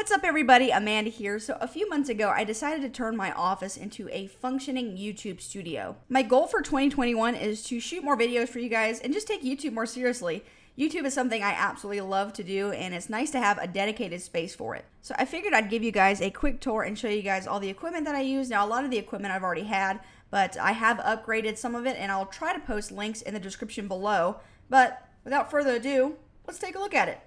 What's up everybody, Amanda here. So a few months ago, I decided to turn my office into a functioning YouTube studio. My goal for 2021 is to shoot more videos for you guys and just take YouTube more seriously. YouTube is something I absolutely love to do, and it's nice to have a dedicated space for it. So I figured I'd give you guys a quick tour and show you guys all the equipment that I use. Now, a lot of the equipment I've already had, but I have upgraded some of it, and I'll try to post links in the description below. But without further ado, let's take a look at it.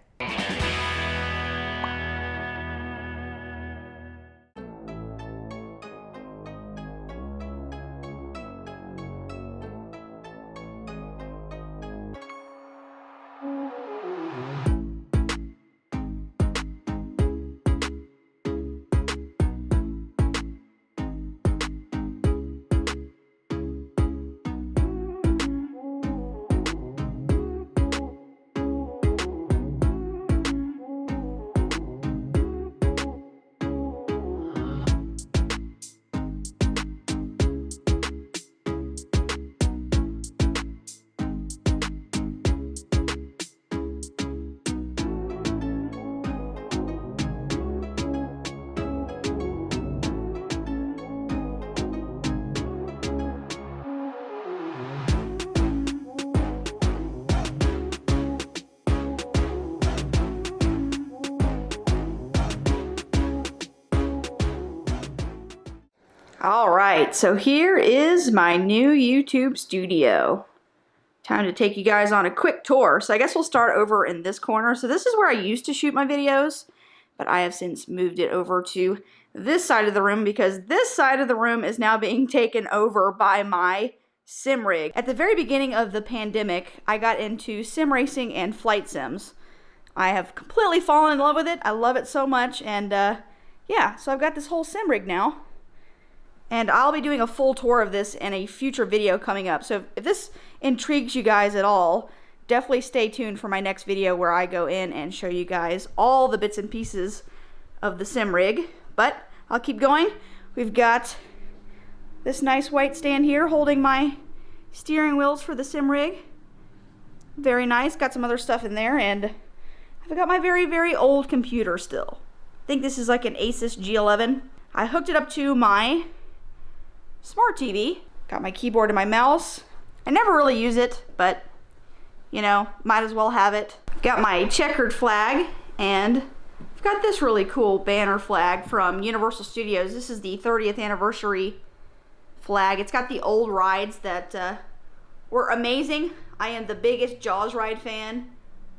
Alright, so here is my new YouTube studio. Time to take you guys on a quick tour. So I guess we'll start over in this corner. So this is where I used to shoot my videos, but I have since moved it over to this side of the room because this side of the room is now being taken over by my sim rig. At the very beginning of the pandemic, I got into sim racing and flight sims. I have completely fallen in love with it. I love it so much, and yeah, so I've got this whole sim rig now. And I'll be doing a full tour of this in a future video coming up. So if this intrigues you guys at all, definitely stay tuned for my next video where I go in and show you guys all the bits and pieces of the sim rig. But I'll keep going. We've got this nice white stand here holding my steering wheels for the sim rig. Very nice. Got some other stuff in there, and I've got my very, very old computer still. I think this is like an Asus G11. I hooked it up to my smart TV. Got my keyboard and my mouse. I never really use it, but you know, might as well have it. Got my checkered flag, and I've got this really cool banner flag from Universal Studios. This is the 30th anniversary flag. It's got the old rides that were amazing. I am the biggest Jaws ride fan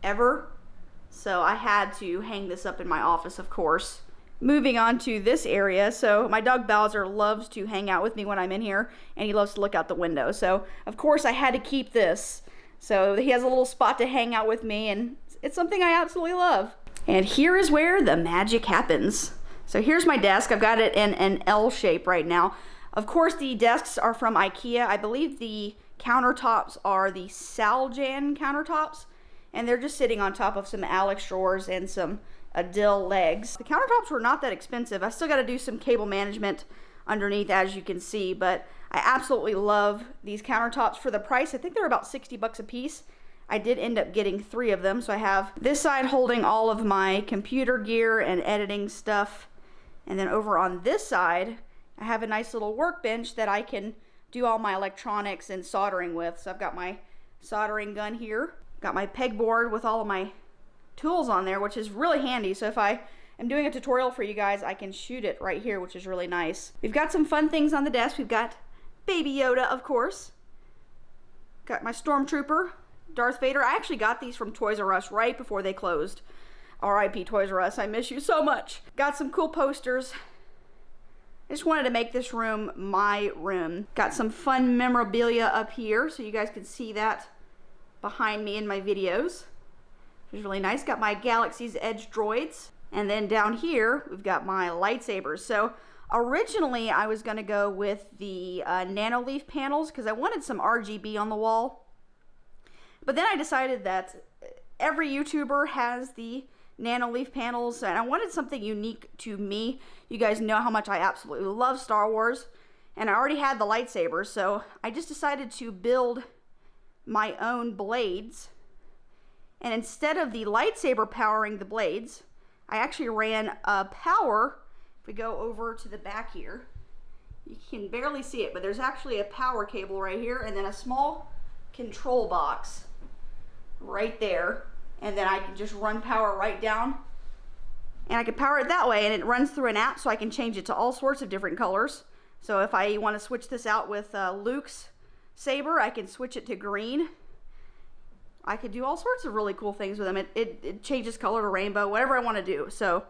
ever, so I had to hang this up in my office, of course. Moving on to this area, so my dog Bowser loves to hang out with me when I'm in here, and he loves to look out the window. So, of course, I had to keep this. So he has a little spot to hang out with me, and it's something I absolutely love. And here is where the magic happens. So here's my desk. I've got it in an L shape right now. Of course, the desks are from IKEA. I believe the countertops are the Saljan countertops, and they're just sitting on top of some Alex drawers and some Adil legs. The countertops were not that expensive. I still got to do some cable management underneath, as you can see, but I absolutely love these countertops for the price. I think they're about 60 bucks a piece. I did end up getting 3 of them, so I have this side holding all of my computer gear and editing stuff, and then over on this side I have a nice little workbench that I can do all my electronics and soldering with. So I've got my soldering gun here, got my pegboard with all of my tools on there, which is really handy. So if I am doing a tutorial for you guys, I can shoot it right here, which is really nice. We've got some fun things on the desk. We've got Baby Yoda, of course. Got my Stormtrooper, Darth Vader. I actually got these from Toys R Us right before they closed. R.I.P. Toys R Us, I miss you so much. Got some cool posters. I just wanted to make this room my room. Got some fun memorabilia up here, so you guys can see that behind me in my videos, which is really nice. Got my Galaxy's Edge droids. And then down here, we've got my lightsabers. So originally, I was going to go with the Nanoleaf panels because I wanted some RGB on the wall. But then I decided that every YouTuber has the Nanoleaf panels, and I wanted something unique to me. You guys know how much I absolutely love Star Wars, and I already had the lightsabers, so I just decided to build my own blades. And instead of the lightsaber powering the blades, I actually ran a power. If we go over to the back here, you can barely see it, but there's actually a power cable right here, and then a small control box right there, and then I can just run power right down, and I can power it that way, and it runs through an app, so I can change it to all sorts of different colors. So if I want to switch this out with Luke's saber, I can switch it to green. I could do all sorts of really cool things with them. It changes color to rainbow, whatever I want to do. So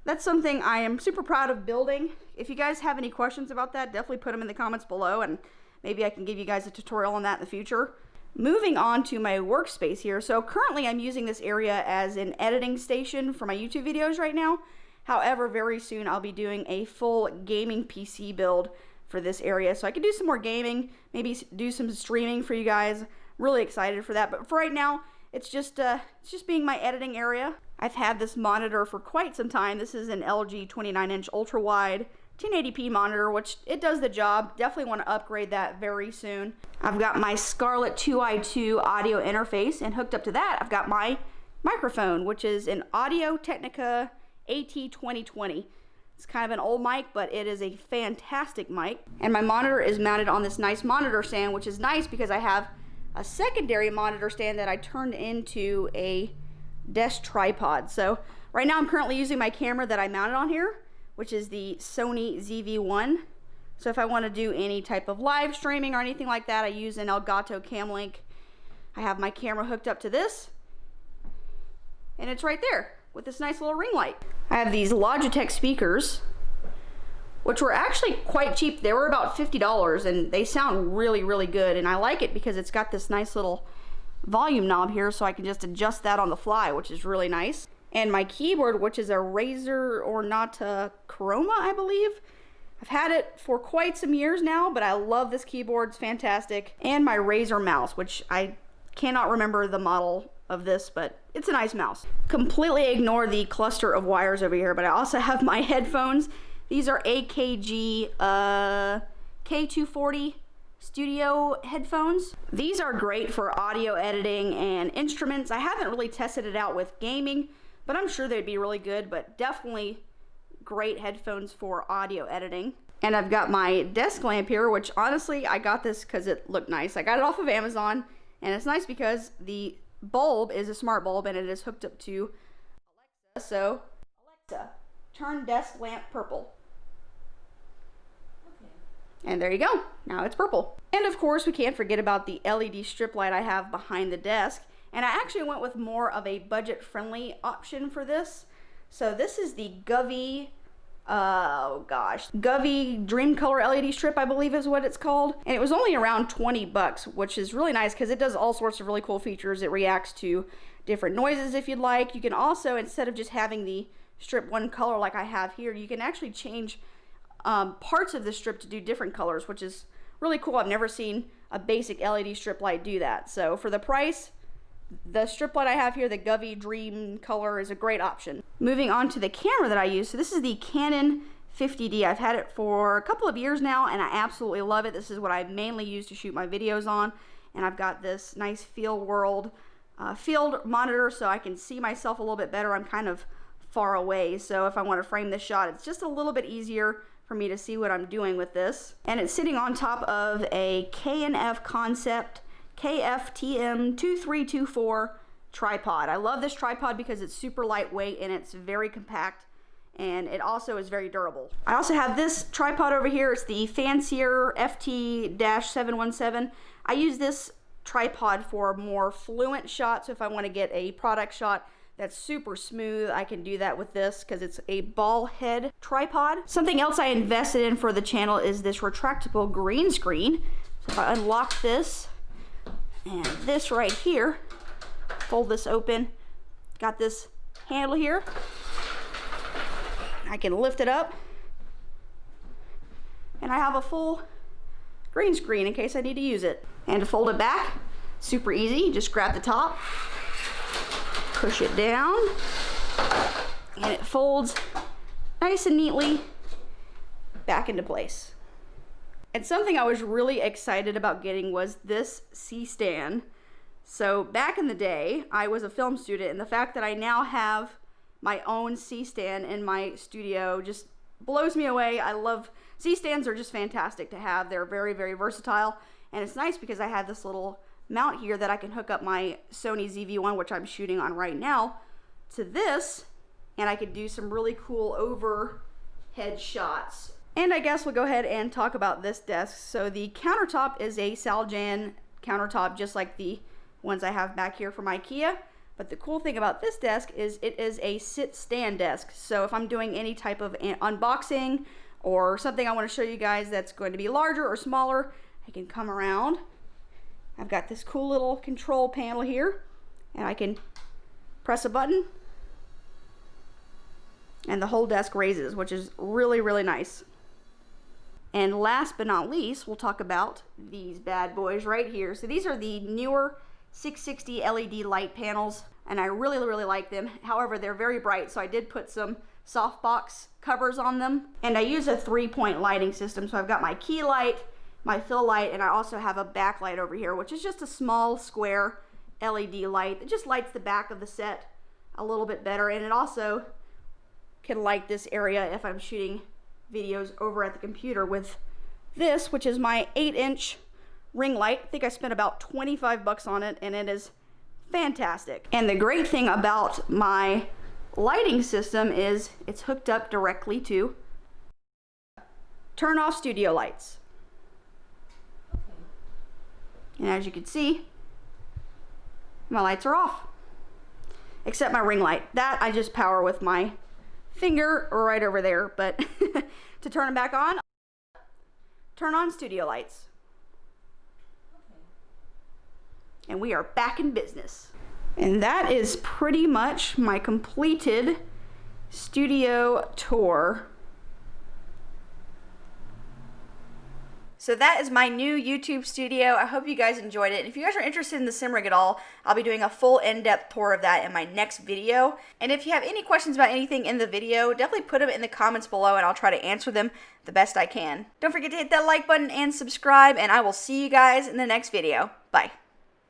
that's something I am super proud of building. If you guys have any questions about that, definitely put them in the comments below, and maybe I can give you guys a tutorial on that in the future. Moving on to my workspace here. So currently I'm using this area as an editing station for my YouTube videos right now. However, very soon I'll be doing a full gaming PC build for this area, so I can do some more gaming, maybe do some streaming for you guys. Really excited for that, but for right now, it's just being my editing area. I've had this monitor for quite some time. This is an LG 29-inch ultra-wide 1080p monitor, which it does the job. Definitely want to upgrade that very soon. I've got my Scarlett 2i2 audio interface, and hooked up to that, I've got my microphone, which is an Audio-Technica AT2020. It's kind of an old mic, but it is a fantastic mic. And my monitor is mounted on this nice monitor stand, which is nice because I have a secondary monitor stand that I turned into a desk tripod. So right now I'm currently using my camera that I mounted on here, which is the Sony ZV-1. So if I want to do any type of live streaming or anything like that, I use an Elgato Camlink. I have my camera hooked up to this, and it's right there with this nice little ring light. I have these Logitech speakers, which were actually quite cheap. They were about $50, and they sound really, really good. And I like it because it's got this nice little volume knob here, so I can just adjust that on the fly, which is really nice. And my keyboard, which is a Razer Ornata Chroma, I believe. I've had it for quite some years now, but I love this keyboard. It's fantastic. And my Razer mouse, which I cannot remember the model of this, but it's a nice mouse. Completely ignore the cluster of wires over here, but I also have my headphones. These are AKG K240 studio headphones. These are great for audio editing and instruments. I haven't really tested it out with gaming, but I'm sure they'd be really good, but definitely great headphones for audio editing. And I've got my desk lamp here, which honestly, I got this because it looked nice. I got it off of Amazon, and it's nice because the bulb is a smart bulb and it is hooked up to Alexa. So, Alexa, turn desk lamp purple. Okay. And there you go. Now it's purple. And of course, we can't forget about the LED strip light I have behind the desk. And I actually went with more of a budget-friendly option for this. So this is the Govee, Govee Dream Color LED strip, I believe is what it's called. And it was only around 20 bucks, which is really nice because it does all sorts of really cool features. It reacts to different noises if you'd like. You can also, instead of just having the strip one color like I have here, you can actually change parts of the strip to do different colors, which is really cool. I've never seen a basic LED strip light do that. So for the price, the strip light I have here, the Govee Dream Color, is a great option. Moving on to the camera that I use. So this is the Canon 50D. I've had it for a couple of years now, and I absolutely love it. This is what I mainly use to shoot my videos on. And I've got this nice field monitor, so I can see myself a little bit better. I'm kind of far away, so if I want to frame this shot, it's just a little bit easier for me to see what I'm doing with this. And it's sitting on top of a K&F Concept KFTM 2324 tripod. I love this tripod because it's super lightweight and it's very compact, and it also is very durable. I also have this tripod over here. It's the Fancier FT-717. I use this tripod for more fluent shots. So if I want to get a product shot that's super smooth, I can do that with this because it's a ball head tripod. Something else I invested in for the channel is this retractable green screen. So if I unlock this, and this right here, fold this open, got this handle here. I can lift it up, and I have a full green screen in case I need to use it. And to fold it back, super easy. Just grab the top, push it down, and it folds nice and neatly back into place. And something I was really excited about getting was this C-stand. So back in the day, I was a film student, and the fact that I now have my own C-stand in my studio just blows me away. I love C-stands, are just fantastic to have. They're very, very versatile, and it's nice because I have this little mount here that I can hook up my Sony ZV-1, which I'm shooting on right now, to this, and I could do some really cool overhead shots. And I guess we'll go ahead and talk about this desk. So the countertop is a Saljan countertop, just like the ones I have back here from IKEA. But the cool thing about this desk is it is a sit-stand desk. So if I'm doing any type of unboxing or something I want to show you guys that's going to be larger or smaller, I can come around. I've got this cool little control panel here, and I can press a button and the whole desk raises, which is really, really nice. And last but not least, we'll talk about these bad boys right here. So these are the newer 660 LED light panels, and I really, really like them. However, they're very bright, so I did put some softbox covers on them. And I use a 3-point lighting system. So I've got my key light, my fill light, and I also have a backlight over here, which is just a small square LED light that just lights the back of the set a little bit better. And it also can light this area if I'm shooting videos over at the computer with this, which is my 8-inch ring light. I think I spent about 25 bucks on it, and it is fantastic. And the great thing about my lighting system is it's hooked up directly to turn off studio lights. And as you can see, my lights are off, except my ring light. That I just power with my finger right over there. But to turn them back on, turn on studio lights. And we are back in business. And that is pretty much my completed studio tour. So that is my new YouTube studio. I hope you guys enjoyed it. If you guys are interested in the Simrig at all, I'll be doing a full in-depth tour of that in my next video. And if you have any questions about anything in the video, definitely put them in the comments below and I'll try to answer them the best I can. Don't forget to hit that like button and subscribe, and I will see you guys in the next video. Bye.